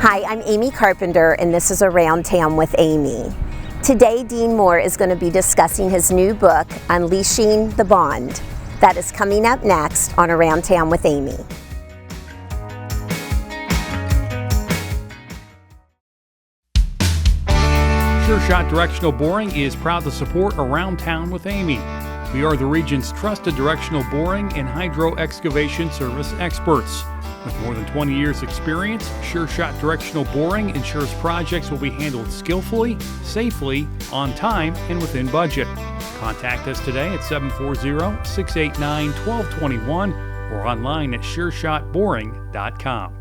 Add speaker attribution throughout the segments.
Speaker 1: Hi, I'm Amy Carpenter, and this is Around Town with Amy. Today, Dean Moore is going to be discussing his new book, Unleashing the Bond. That is coming up next on Around Town with Amy.
Speaker 2: Sure Shot Directional Boring is proud to support Around Town with Amy. We are the region's trusted directional boring and hydro excavation service experts. With more than 20 years' experience, Sure Shot Directional Boring ensures projects will be handled skillfully, safely, on time, and within budget. Contact us today at 740-689-1221 or online at sureshotboring.com.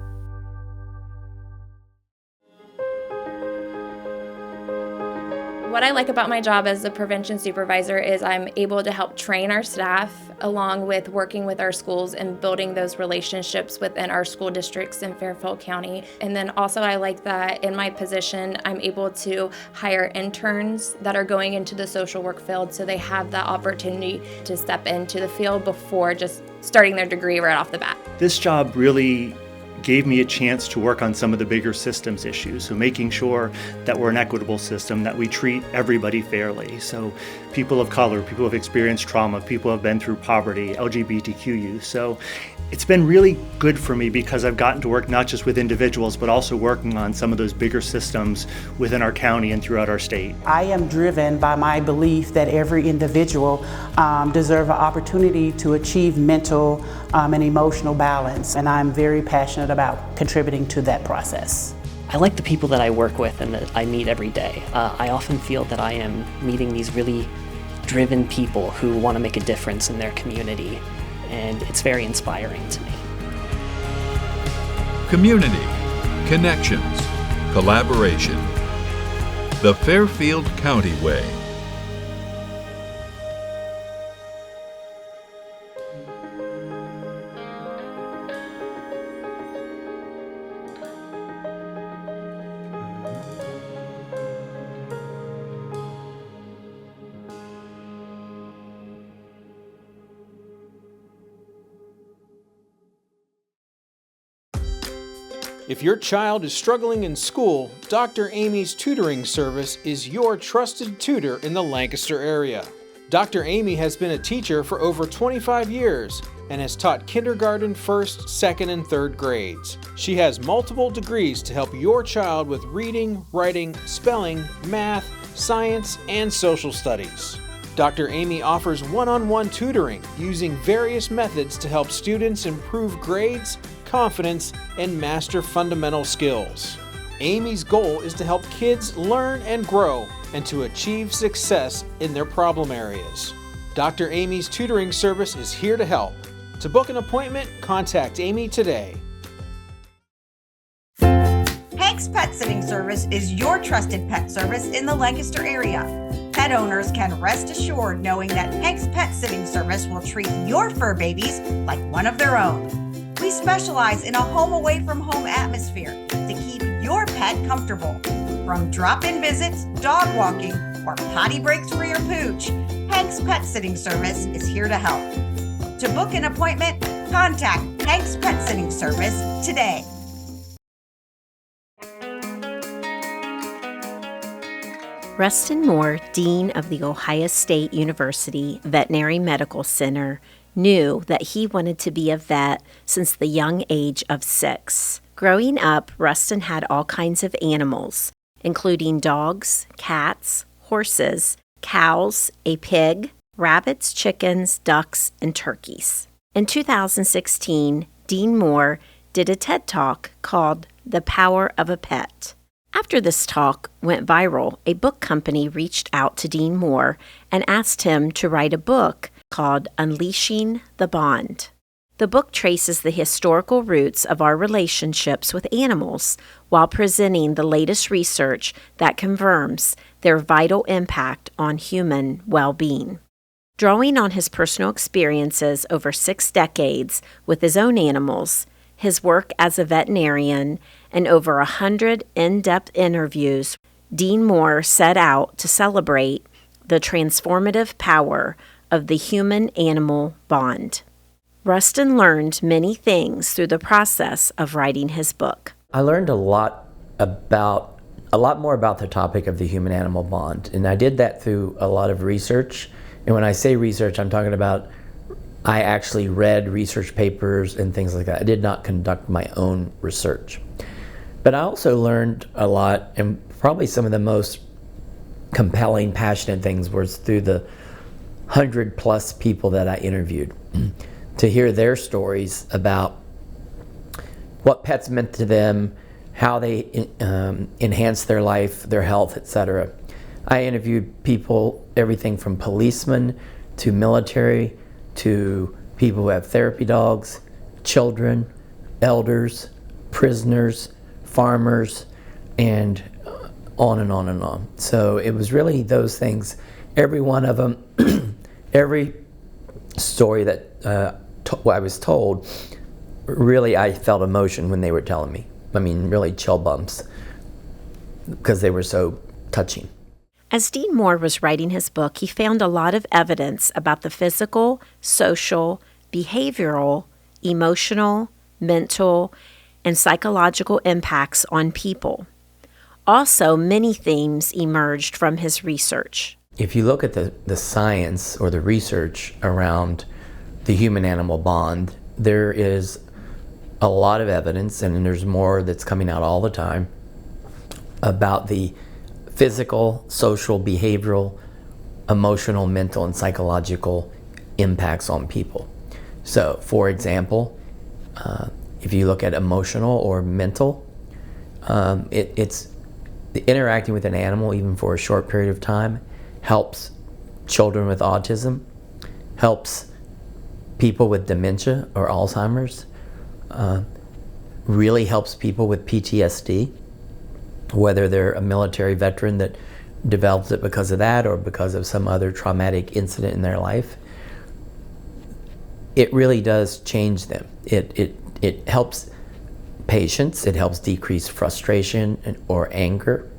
Speaker 3: What I like about my job as a prevention supervisor is I'm able to help train our staff along with working with our schools and building those relationships within our school districts in Fairfield County. And then also I like that in my position, I'm able to hire interns that are going into the social work field so they have that opportunity to step into the field before just starting their degree right off the bat.
Speaker 4: This job really gave me a chance to work on some of the bigger systems issues. So making sure that we're an equitable system, that we treat everybody fairly. So people of color, people who have experienced trauma, people who have been through poverty, LGBTQ youth. So it's been really good for me because I've gotten to work not just with individuals, but also working on some of those bigger systems within our county and throughout our state.
Speaker 5: I am driven by my belief that every individual deserves an opportunity to achieve mental and emotional balance, and I'm very passionate about contributing to that process.
Speaker 6: I like the people that I work with and that I meet every day. I often feel that I am meeting these really driven people who want to make a difference in their community, and it's very inspiring to me.
Speaker 7: Community, connections, collaboration. The Fairfield County Way.
Speaker 8: If your child is struggling in school, Dr. Amy's tutoring service is your trusted tutor in the Lancaster area. Dr. Amy has been a teacher for over 25 years and has taught kindergarten, first, second, and third grades. She has multiple degrees to help your child with reading, writing, spelling, math, science, and social studies. Dr. Amy offers one-on-one tutoring using various methods to help students improve grades, confidence, and master fundamental skills. Amy's goal is to help kids learn and grow and to achieve success in their problem areas. Dr. Amy's tutoring service is here to help. To book an appointment, contact Amy today.
Speaker 9: Hank's Pet Sitting Service is your trusted pet service in the Lancaster area. Pet owners can rest assured knowing that Hank's Pet Sitting Service will treat your fur babies like one of their own. We specialize in a home away from home atmosphere to keep your pet comfortable. From drop-in visits, dog walking, or potty breaks for your pooch, Hank's Pet Sitting Service is here to help. To book an appointment, contact Hank's Pet Sitting Service today.
Speaker 1: Rustin Moore, Dean of the Ohio State University Veterinary Medical Center, knew that he wanted to be a vet since the young age of 6. Growing up, Rustin had all kinds of animals, including dogs, cats, horses, cows, a pig, rabbits, chickens, ducks, and turkeys. In 2016, Dean Moore did a TED Talk called The Power of a Pet. After this talk went viral, a book company reached out to Dean Moore and asked him to write a book called Unleashing the Bond. The book traces the historical roots of our relationships with animals while presenting the latest research that confirms their vital impact on human well-being. Drawing on his personal experiences over 6 decades with his own animals, his work as a veterinarian, and over 100 in-depth interviews, Dean Moore set out to celebrate the transformative power of the human-animal bond. Rustin learned many things through the process of writing his book.
Speaker 10: I learned a lot about a lot more about the topic of the human-animal bond. And I did that through a lot of research. And when I say research, I'm talking about I actually read research papers and things like that. I did not conduct my own research. But I also learned a lot, and probably some of the most compelling, passionate things was through the 100+ people that I interviewed to hear their stories about what pets meant to them, how they enhanced their life, their health, etc. I interviewed people, everything from policemen to military to people who have therapy dogs, children, elders, prisoners, farmers, and on and on and on. So it was really those things, every one of them, every story that I was told, really I felt emotion when they were telling me. I mean, really chill bumps, because they were so touching.
Speaker 1: As Dean Moore was writing his book, he found a lot of evidence about the physical, social, behavioral, emotional, mental, and psychological impacts on people. Also, many themes emerged from his research.
Speaker 10: If you look at the science or the research around the human-animal bond, there is a lot of evidence, and there's more that's coming out all the time, about the physical, social, behavioral, emotional, mental, and psychological impacts on people. So, for example, if you look at emotional or mental, it's interacting with an animal, even for a short period of time, helps children with autism, helps people with dementia or Alzheimer's, really helps people with PTSD, whether they're a military veteran that develops it because of that or because of some other traumatic incident in their life. It really does change them. It helps patients, it helps decrease frustration or anger.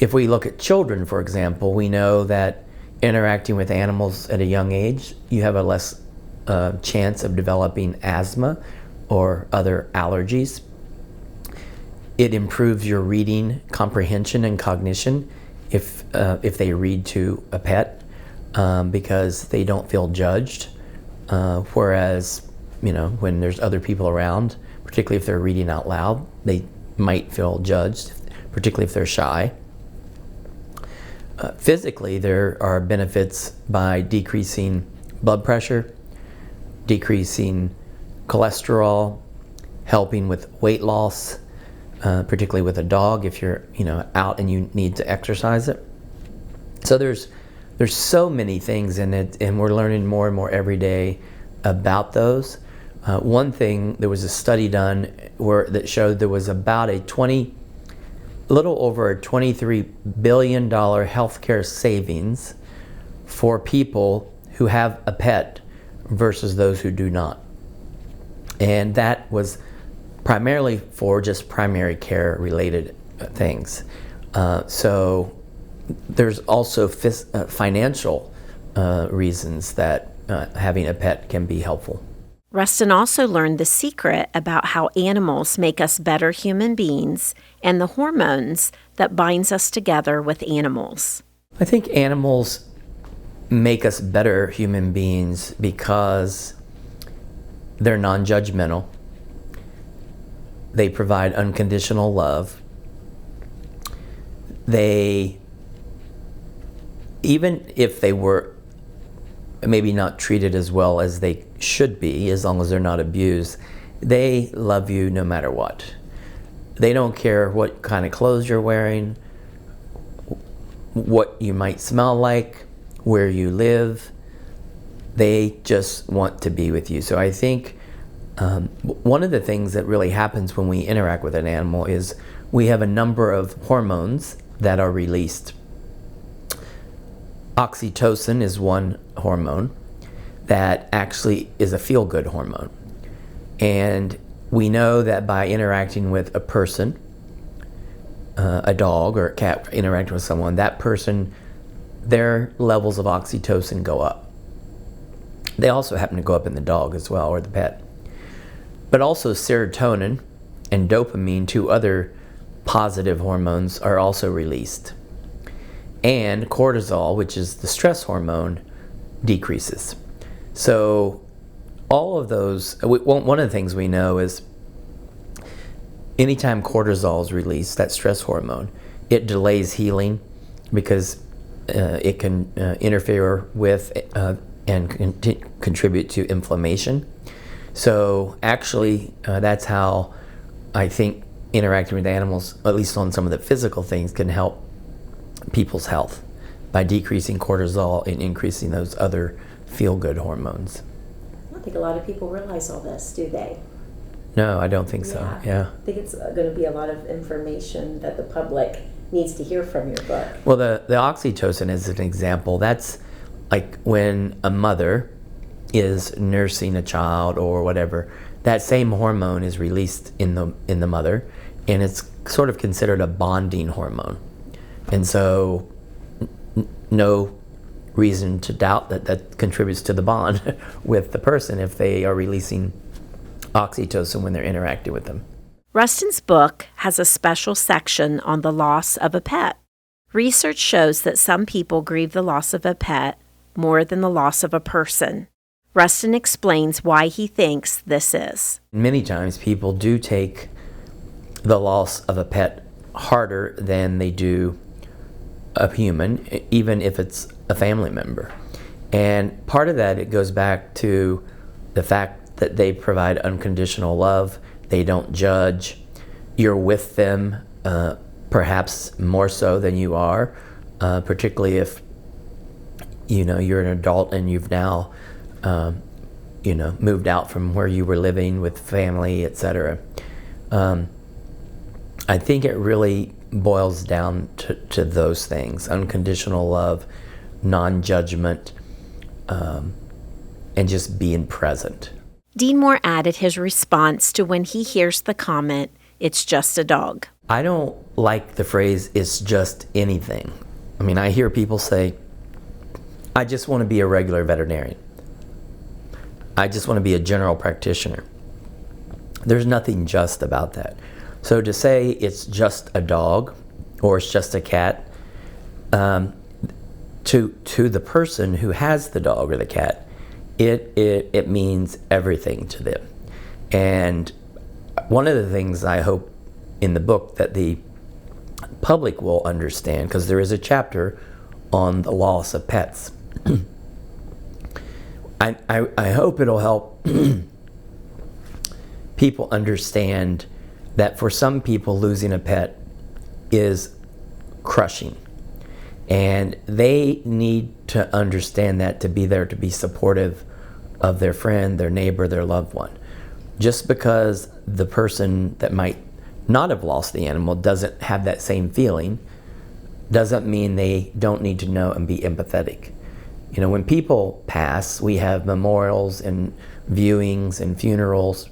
Speaker 10: If we look at children, for example, we know that interacting with animals at a young age, you have a less chance of developing asthma or other allergies. It improves your reading comprehension and cognition if they read to a pet, because they don't feel judged. Whereas, when there's other people around, particularly if they're reading out loud, they might feel judged, particularly if they're shy. Physically, there are benefits by decreasing blood pressure, decreasing cholesterol, helping with weight loss, particularly with a dog if you're out and you need to exercise it. So there's so many things in it, and we're learning more and more every day about those. One thing, there was a study done that showed there was about a little over a $23 billion healthcare savings for people who have a pet versus those who do not. And that was primarily for just primary care related things. So there's also financial reasons that having a pet can be helpful.
Speaker 1: Rustin also learned the secret about how animals make us better human beings and the hormones that binds us together with animals.
Speaker 10: I think animals make us better human beings because they're non-judgmental. They provide unconditional love. Even if they were maybe not treated as well as they should be, as long as they're not abused, they love you no matter what. They don't care what kind of clothes you're wearing, what you might smell like, where you live. They just want to be with you. So I think one of the things that really happens when we interact with an animal is we have a number of hormones that are released. Oxytocin is one hormone that actually is a feel-good hormone. And we know that by interacting with a person, a dog or a cat interacting with someone, that person, their levels of oxytocin go up. They also happen to go up in the dog as well, or the pet. But also serotonin and dopamine, two other positive hormones, are also released. And cortisol, which is the stress hormone, decreases. So all of those, one of the things we know is anytime cortisol is released, that stress hormone, it delays healing because it can interfere with and contribute to inflammation. So actually, that's how I think interacting with animals, at least on some of the physical things, can help people's health by decreasing cortisol and increasing those other feel-good hormones.
Speaker 1: I don't think a lot of people realize all this, do they?
Speaker 10: No, I don't think so. Yeah.
Speaker 1: I think it's going to be a lot of information that the public needs to hear from your book.
Speaker 10: Well, the oxytocin is an example. That's like when a mother is nursing a child or whatever, that same hormone is released in the mother, and it's sort of considered a bonding hormone. And so no reason to doubt that contributes to the bond with the person if they are releasing oxytocin when they're interacting with them.
Speaker 1: Rustin's book has a special section on the loss of a pet. Research shows that some people grieve the loss of a pet more than the loss of a person. Rustin explains why he thinks this is.
Speaker 10: Many times people do take the loss of a pet harder than they do a human, even if it's a family member. And part of that, it goes back to the fact that they provide unconditional love. They don't judge. You're with them, perhaps more so than you are, particularly if you're an adult and you've now moved out from where you were living with family, etc. I think it really boils down to those things: unconditional love, non-judgment, and just being present.
Speaker 1: Dean Moore added his response to when he hears the comment, "It's just a dog."
Speaker 10: I don't like the phrase, "it's just anything." I mean, I hear people say, "I just want to be a regular veterinarian. I just want to be a general practitioner." There's nothing just about that. So to say it's just a dog or it's just a cat, to the person who has the dog or the cat, it means everything to them. And one of the things I hope in the book that the public will understand, because there is a chapter on the loss of pets, I hope it'll help people understand that for some people losing a pet is crushing. And they need to understand that to be there to be supportive of their friend, their neighbor, their loved one. Just because the person that might not have lost the animal doesn't have that same feeling doesn't mean they don't need to know and be empathetic. When people pass, we have memorials and viewings and funerals.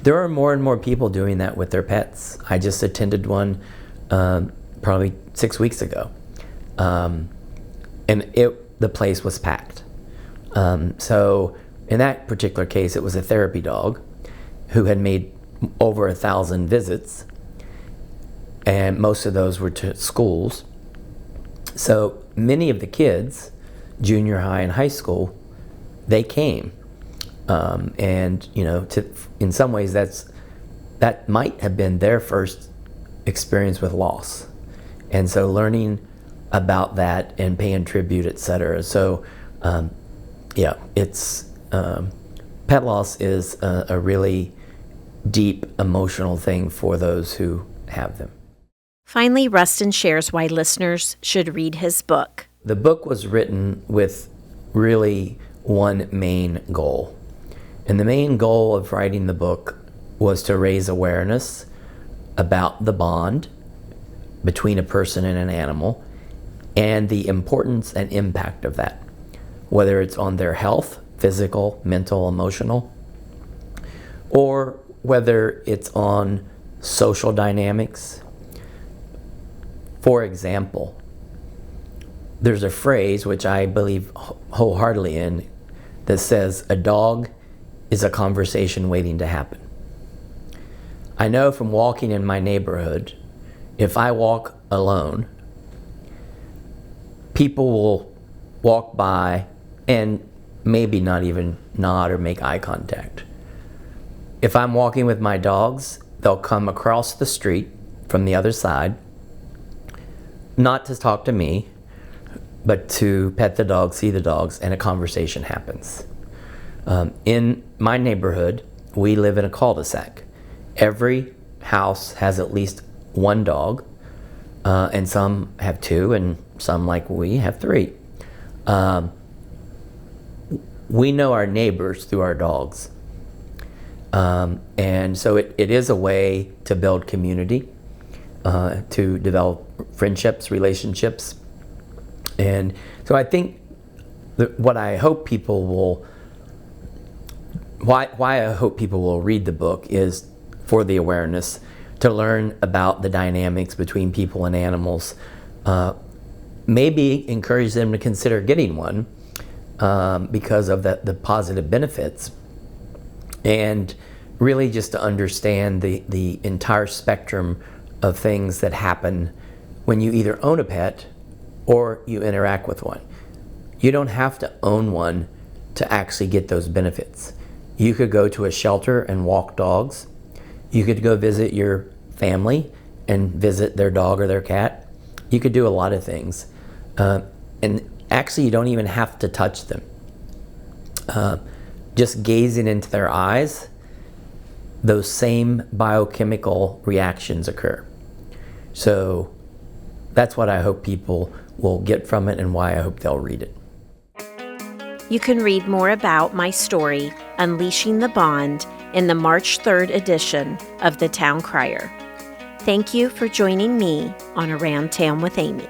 Speaker 10: There are more and more people doing that with their pets. I just attended one probably 6 weeks ago, and the place was packed. So in that particular case, it was a therapy dog who had made over 1,000 visits, and most of those were to schools. So many of the kids, junior high and high school, they came. And in some ways that might have been their first experience with loss, and so learning about that and paying tribute, etc. So it's pet loss is a really deep emotional thing for those who have them.
Speaker 1: Finally, Rustin shares why listeners should read his book.
Speaker 10: The book was written with really one main goal. And the main goal of writing the book was to raise awareness about the bond between a person and an animal and the importance and impact of that, whether it's on their health, physical, mental, emotional, or whether it's on social dynamics. For example, there's a phrase which I believe wholeheartedly in that says, "A dog is a conversation waiting to happen." I know from walking in my neighborhood, if I walk alone, people will walk by and maybe not even nod or make eye contact. If I'm walking with my dogs, they'll come across the street from the other side, not to talk to me, but to pet the dogs, see the dogs, and a conversation happens. In my neighborhood, we live in a cul-de-sac. Every house has at least one dog, and some have two, and some, like we, have three. We know our neighbors through our dogs. And so it is a way to build community, to develop friendships, relationships. And so I think what I hope people will, why I hope people will read the book is for the awareness, to learn about the dynamics between people and animals, maybe encourage them to consider getting one because of the positive benefits, and really just to understand the entire spectrum of things that happen when you either own a pet or you interact with one. You don't have to own one to actually get those benefits. You could go to a shelter and walk dogs. You could go visit your family and visit their dog or their cat. You could do a lot of things. And actually, you don't even have to touch them. Just gazing into their eyes, those same biochemical reactions occur. So that's what I hope people will get from it and why I hope they'll read it.
Speaker 1: You can read more about my story, Unleashing the Bond, in the March 3rd edition of the Town Crier. Thank you for joining me on Around Town with Amy.